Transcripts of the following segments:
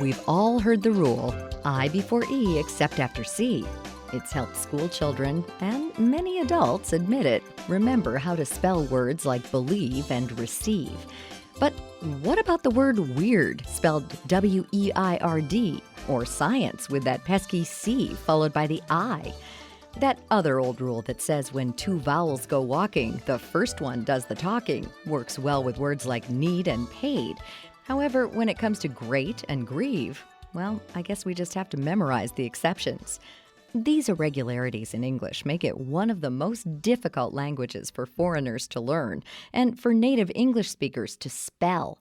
We've all heard the rule, I before E except after C. It's helped school children, and many adults admit it, remember how to spell words like believe and receive. But what about the word weird, spelled W-E-I-R-D, or science with that pesky C followed by the I? That other old rule that says when two vowels go walking, the first one does the talking, works well with words like need and paid. However, when it comes to great and grieve, well, I guess we just have to memorize the exceptions. These irregularities in English make it one of the most difficult languages for foreigners to learn and for native English speakers to spell.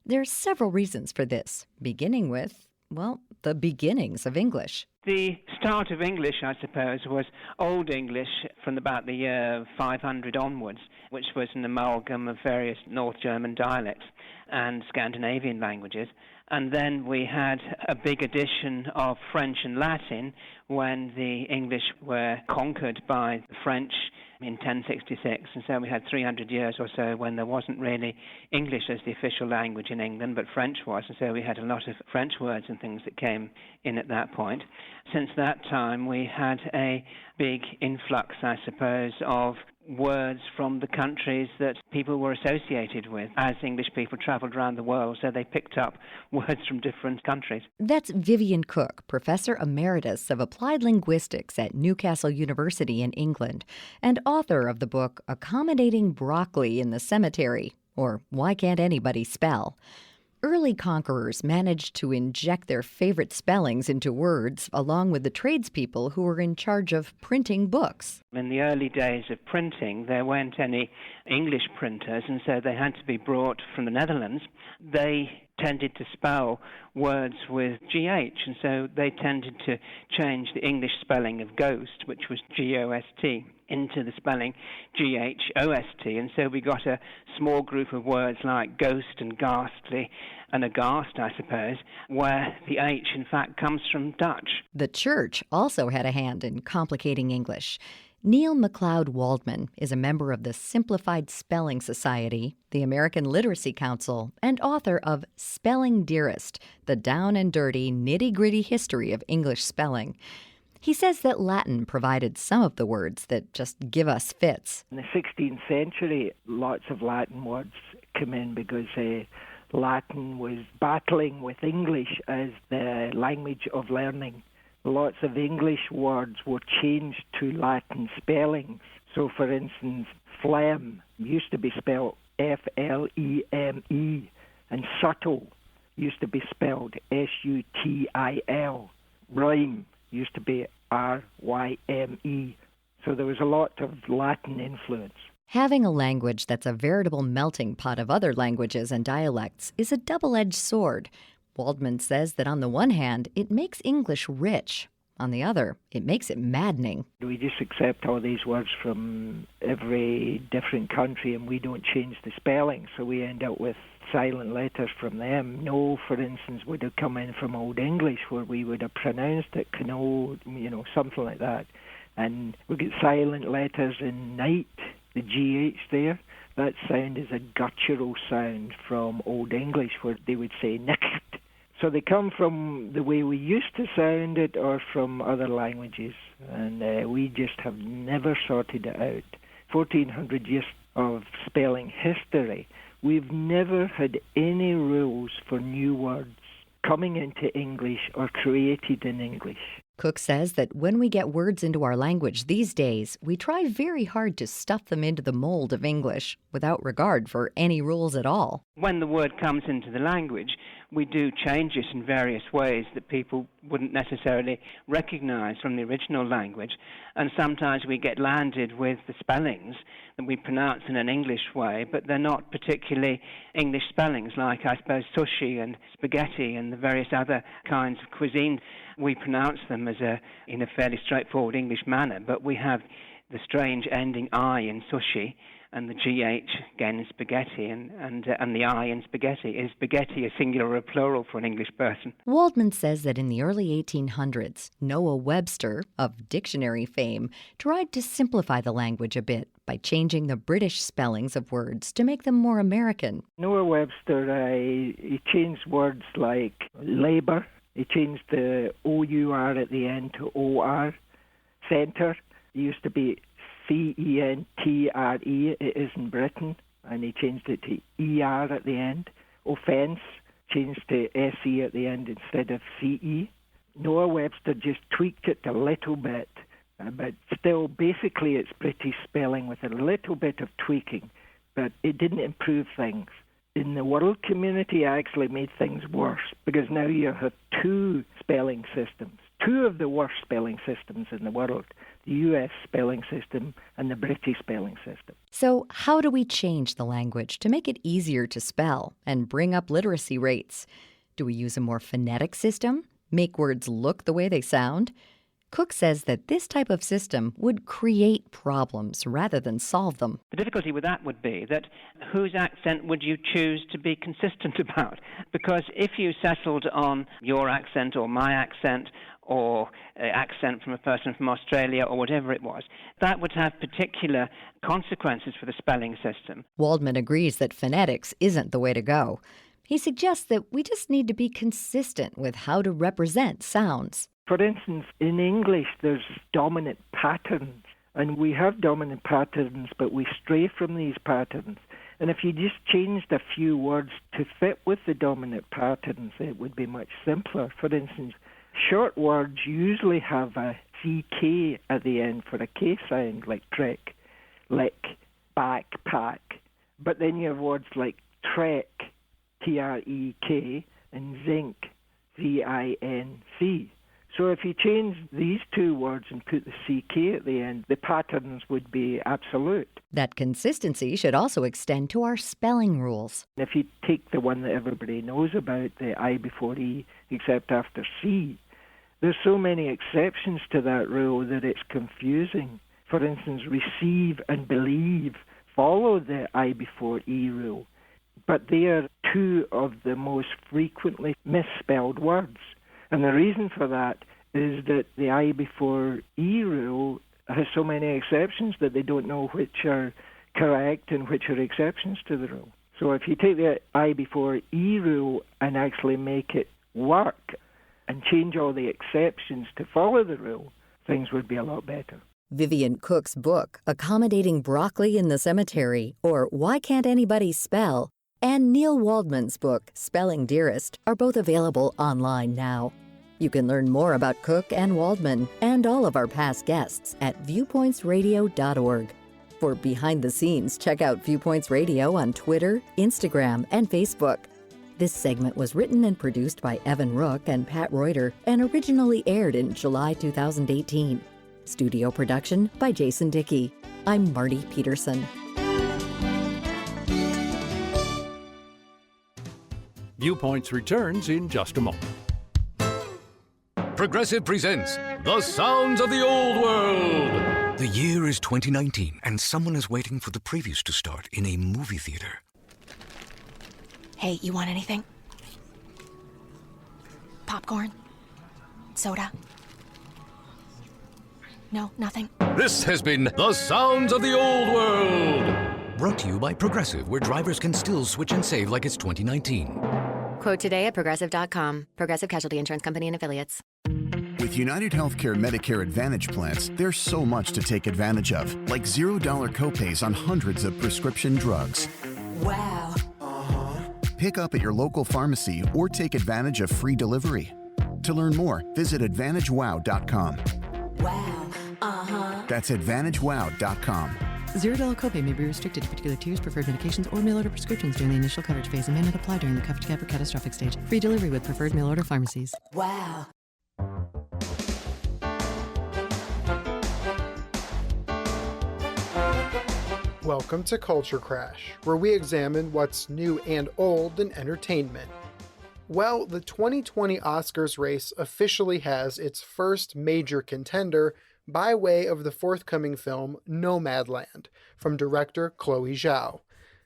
There's several reasons for this, beginning with, well, the beginnings of English. The start of English, I suppose, was Old English from about the year 500 onwards, which was an amalgam of various North German dialects and Scandinavian languages. And then we had a big addition of French and Latin when the English were conquered by the French in 1066. And so we had 300 years or so when there wasn't really English as the official language in England, but French was. And so we had a lot of French words and things that came in at that point. Since that time, we had a big influx, I suppose, of words from the countries that people were associated with as English people traveled around the world, so they picked up words from different countries. That's Vivian Cook, Professor Emeritus of Applied Linguistics at Newcastle University in England, and author of the book Accommodating Broccoli in the Cemetery, or Why Can't Anybody Spell? Early conquerors managed to inject their favorite spellings into words, along with the tradespeople who were in charge of printing books. In the early days of printing, there weren't any English printers, and so they had to be brought from the Netherlands. They tended to spell words with GH, and so they tended to change the English spelling of ghost, which was G-O-S-T, into the spelling G-H-O-S-T, and so we got a small group of words like ghost and ghastly and aghast, I suppose, where the H, in fact, comes from Dutch. The church also had a hand in complicating English. Neil MacLeod Waldman is a member of the Simplified Spelling Society, the American Literacy Council, and author of Spelling Dearest, the down and dirty, nitty-gritty history of English spelling. He says that Latin provided some of the words that just give us fits. In the 16th century, lots of Latin words come in because Latin was battling with English as the language of learning. Lots of English words were changed to Latin spellings. So, for instance, phlegm used to be spelled F-L-E-M-E, and subtle used to be spelled S-U-T-I-L. Rhyme used to be R-Y-M-E. So there was a lot of Latin influence. Having a language that's a veritable melting pot of other languages and dialects is a double-edged sword. Waldman says that on the one hand, it makes English rich. On the other, it makes it maddening. We just accept all these words from every different country and we don't change the spelling, so we end up with silent letters from them. No, for instance, would have come in from Old English where we would have pronounced it, cano, something like that. And we get silent letters in night, the GH there. That sound is a guttural sound from Old English where they would say nicht. So they come from the way we used to sound it or from other languages, and we just have never sorted it out. 1,400 years of spelling history, we've never had any rules for new words coming into English or created in English. Cook says that when we get words into our language these days, we try very hard to stuff them into the mold of English without regard for any rules at all. When the word comes into the language, we do change it in various ways that people wouldn't necessarily recognize from the original language. And sometimes we get landed with the spellings that we pronounce in an English way, but they're not particularly English spellings, like, I suppose, sushi and spaghetti and the various other kinds of cuisine. We pronounce them in a fairly straightforward English manner, but we have the strange ending I in sushi, and the GH again in spaghetti, and the I in spaghetti. Is spaghetti a singular or a plural for an English person? Waldman says that in the early 1800s, Noah Webster, of dictionary fame, tried to simplify the language a bit by changing the British spellings of words to make them more American. Noah Webster, he changed words like labour. He changed the O-U-R at the end to O-R. Centre, it used to be C-E-N-T-R-E, it is in Britain, and he changed it to E-R at the end. Offence, changed to S-E at the end instead of C-E. Noah Webster just tweaked it a little bit, but still, basically, it's British spelling with a little bit of tweaking, but it didn't improve things. In the world community, it actually made things worse, because now you have two spelling systems, two of the worst spelling systems in the world, the US spelling system and the British spelling system. So how do we change the language to make it easier to spell and bring up literacy rates? Do we use a more phonetic system? Make words look the way they sound? Cook says that this type of system would create problems rather than solve them. The difficulty with that would be that whose accent would you choose to be consistent about? Because if you settled on your accent or my accent or accent from a person from Australia or whatever it was, that would have particular consequences for the spelling system. Waldman agrees that phonetics isn't the way to go. He suggests that we just need to be consistent with how to represent sounds. For instance, in English, there's dominant patterns, and we have dominant patterns, but we stray from these patterns. And if you just changed a few words to fit with the dominant patterns, it would be much simpler. For instance, short words usually have a CK at the end for a K sound, like trick, lick, back, pack. But then you have words like trek, T-R-E-K, and zinc, Z-I-N-C. So if you change these two words and put the CK at the end, the patterns would be absolute. That consistency should also extend to our spelling rules. If you take the one that everybody knows about, the I before E except after C, there's so many exceptions to that rule that it's confusing. For instance, receive and believe follow the I before E rule, but they are two of the most frequently misspelled words. And the reason for that is that the I before E rule has so many exceptions that they don't know which are correct and which are exceptions to the rule. So if you take the I before E rule and actually make it work and change all the exceptions to follow the rule, things would be a lot better. Vivian Cook's book, Accommodating Broccoli in the Cemetery, or Why Can't Anybody Spell, and Neil Waldman's book, Spelling Dearest, are both available online now. You can learn more about Cook and Waldman and all of our past guests at viewpointsradio.org. For behind the scenes, check out Viewpoints Radio on Twitter, Instagram, and Facebook. This segment was written and produced by Evan Rook and Pat Reuter and originally aired in July 2018. Studio production by Jason Dickey. I'm Marty Peterson. Viewpoints returns in just a moment. Progressive presents The Sounds of the Old World. The year is 2019, and someone is waiting for the previews to start in a movie theater. Hey, you want anything? Popcorn? Soda? No, nothing? This has been The Sounds of the Old World. Brought to you by Progressive, where drivers can still switch and save like it's 2019. Quote today at Progressive.com. Progressive Casualty Insurance Company and Affiliates. With United Healthcare Medicare Advantage plans, there's so much to take advantage of, like $0 copays on hundreds of prescription drugs. Wow. Pick up at your local pharmacy or take advantage of free delivery. To learn more, visit AdvantageWow.com. Wow. That's AdvantageWow.com. $0 copay may be restricted to particular tiers, preferred medications, or mail order prescriptions during the initial coverage phase and may not apply during the coverage gap or catastrophic stage. Free delivery with preferred mail order pharmacies. Wow. Welcome to Culture Crash, where we examine what's new and old in entertainment. Well, the 2020 Oscars race officially has its first major contender by way of the forthcoming film Nomadland from director Chloe Zhao.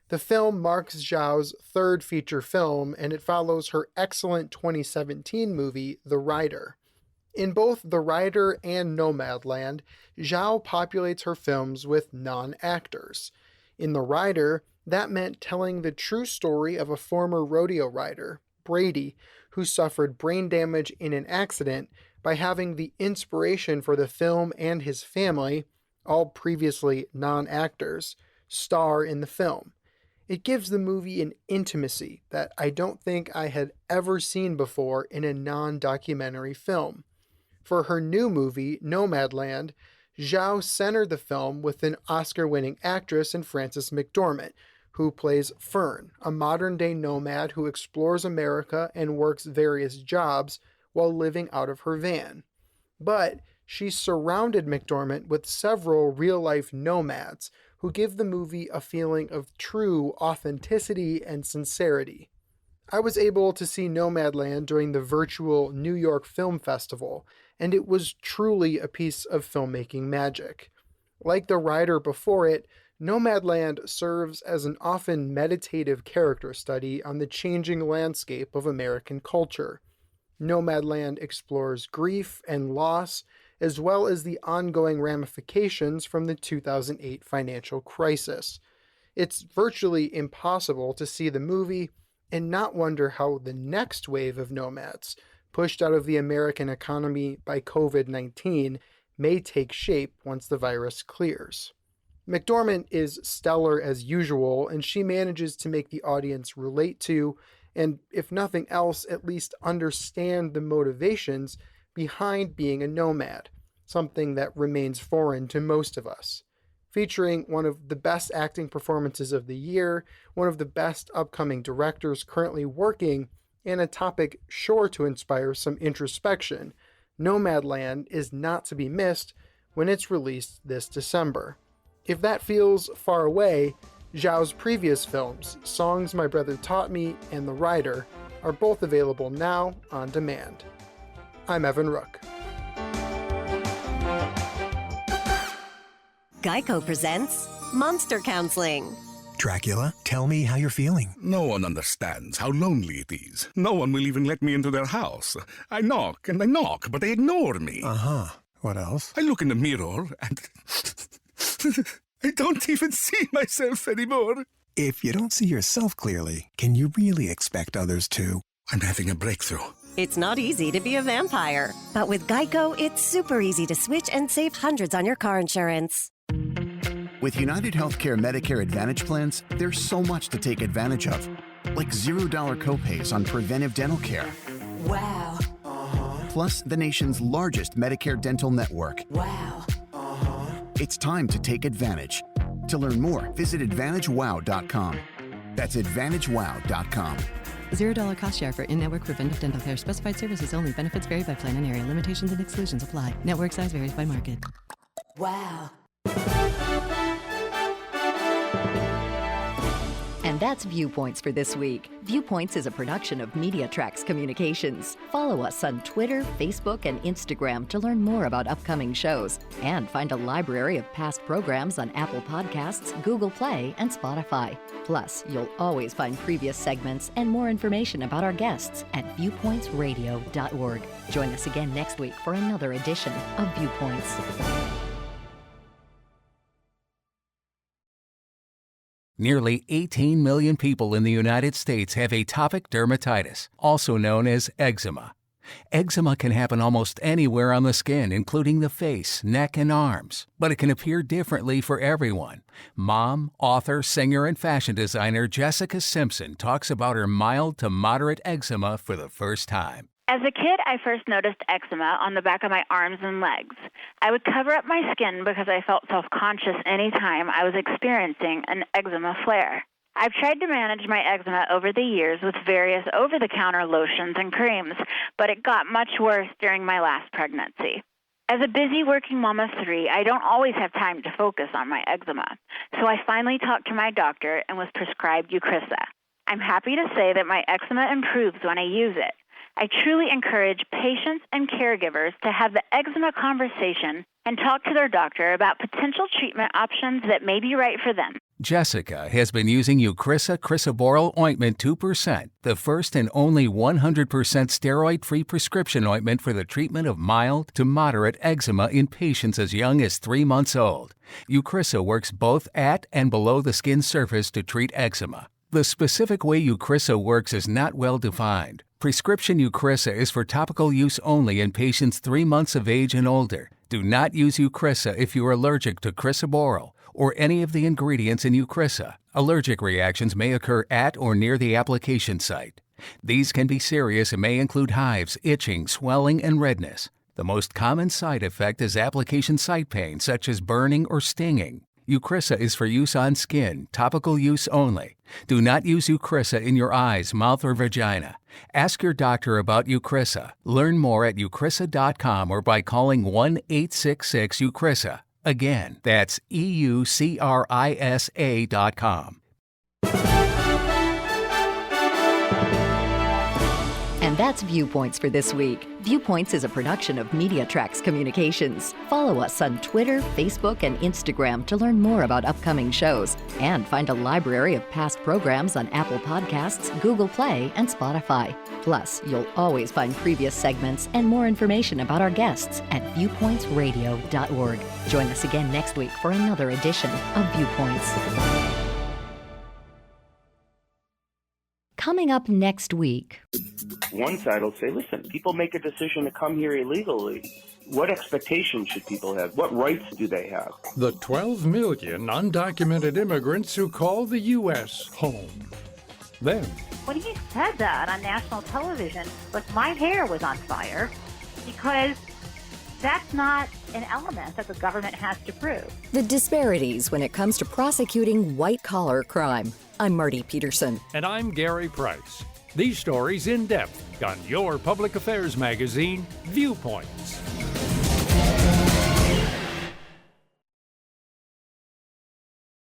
The film marks Zhao's third feature film, and it follows her excellent 2017 movie, The Rider. In both The Rider and Nomadland, Zhao populates her films with non-actors. In The Rider, that meant telling the true story of a former rodeo rider, Brady, who suffered brain damage in an accident, by having the inspiration for the film and his family, all previously non-actors, star in the film. It gives the movie an intimacy that I don't think I had ever seen before in a non-documentary film. For her new movie, Nomadland, Zhao centered the film with an Oscar-winning actress in Frances McDormand, who plays Fern, a modern-day nomad who explores America and works various jobs while living out of her van. But she surrounded McDormand with several real-life nomads who give the movie a feeling of true authenticity and sincerity. I was able to see Nomadland during the virtual New York Film Festival, and it was truly a piece of filmmaking magic. Like The Rider before it, Nomadland serves as an often meditative character study on the changing landscape of American culture. Nomadland explores grief and loss, as well as the ongoing ramifications from the 2008 financial crisis. It's virtually impossible to see the movie and not wonder how the next wave of nomads, pushed out of the American economy by COVID-19, may take shape once the virus clears. McDormand is stellar as usual, and she manages to make the audience relate to, and if nothing else, at least understand the motivations behind being a nomad, something that remains foreign to most of us. Featuring one of the best acting performances of the year, one of the best upcoming directors currently working, and a topic sure to inspire some introspection, Nomadland is not to be missed when it's released this December. If that feels far away, Zhao's previous films, Songs My Brother Taught Me and The Rider, are both available now on demand. I'm Evan Rook. Geico presents Monster Counseling. Dracula, tell me how you're feeling. No one understands how lonely it is. No one will even let me into their house. I knock and I knock, but they ignore me. Uh-huh. What else? I look in the mirror and I don't even see myself anymore. If you don't see yourself clearly, can you really expect others to? I'm having a breakthrough. It's not easy to be a vampire, but with Geico, it's super easy to switch and save hundreds on your car insurance. With United Healthcare Medicare Advantage plans, there's so much to take advantage of. Like $0 copays on preventive dental care. Wow. Plus, the nation's largest Medicare dental network. Wow. It's time to take advantage. To learn more, visit AdvantageWow.com. That's AdvantageWow.com. $0 cost share for in-network preventive dental care. Specified services only. Benefits vary by plan and area. Limitations and exclusions apply. Network size varies by market. Wow. And that's Viewpoints for this week. Viewpoints is a production of MediaTrax Communications. Follow us on Twitter, Facebook, and Instagram to learn more about upcoming shows. And find a library of past programs on Apple Podcasts, Google Play, and Spotify. Plus, you'll always find previous segments and more information about our guests at viewpointsradio.org. Join us again next week for another edition of Viewpoints. Nearly 18 million people in the United States have atopic dermatitis, also known as eczema. Eczema can happen almost anywhere on the skin, including the face, neck, and arms, but it can appear differently for everyone. Mom, author, singer, and fashion designer Jessica Simpson talks about her mild to moderate eczema for the first time. As a kid, I first noticed eczema on the back of my arms and legs. I would cover up my skin because I felt self-conscious anytime I was experiencing an eczema flare. I've tried to manage my eczema over the years with various over-the-counter lotions and creams, but it got much worse during my last pregnancy. As a busy working mom of 3, I don't always have time to focus on my eczema, so I finally talked to my doctor and was prescribed Eucrisa. I'm happy to say that my eczema improves when I use it. I truly encourage patients and caregivers to have the eczema conversation and talk to their doctor about potential treatment options that may be right for them. Jessica has been using Eucrisa Crisaborole Ointment 2%, the first and only 100% steroid-free prescription ointment for the treatment of mild to moderate eczema in patients as young as 3 months old. Eucrisa works both at and below the skin surface to treat eczema. The specific way Eucrisa works is not well defined. Prescription Eucrisa is for topical use only in patients 3 months of age and older. Do not use Eucrisa if you are allergic to crisaborole or any of the ingredients in Eucrisa. Allergic reactions may occur at or near the application site. These can be serious and may include hives, itching, swelling, and redness. The most common side effect is application site pain, such as burning or stinging. Eucrisa is for use on skin, topical use only. Do not use Eucrisa in your eyes, mouth, or vagina. Ask your doctor about Eucrisa. Learn more at eucrisa.com or by calling 1-866-EUCRISA. Again, that's EUCRISA.com. And that's Viewpoints for this week. Viewpoints is a production of MediaTrax Communications. Follow us on Twitter, Facebook, and Instagram to learn more about upcoming shows and find a library of past programs on Apple Podcasts, Google Play, and Spotify. Plus, you'll always find previous segments and more information about our guests at viewpointsradio.org. Join us again next week for another edition of Viewpoints. Coming up next week. One side will say, listen, people make a decision to come here illegally. What expectations should people have? What rights do they have? The 12 million undocumented immigrants who call the U.S. home. Then, when he said that on national television, look, my hair was on fire because that's not an element that the government has to prove. The disparities when it comes to prosecuting white-collar crime. I'm Marty Peterson. And I'm Gary Price. These stories in depth on your public affairs magazine, Viewpoints.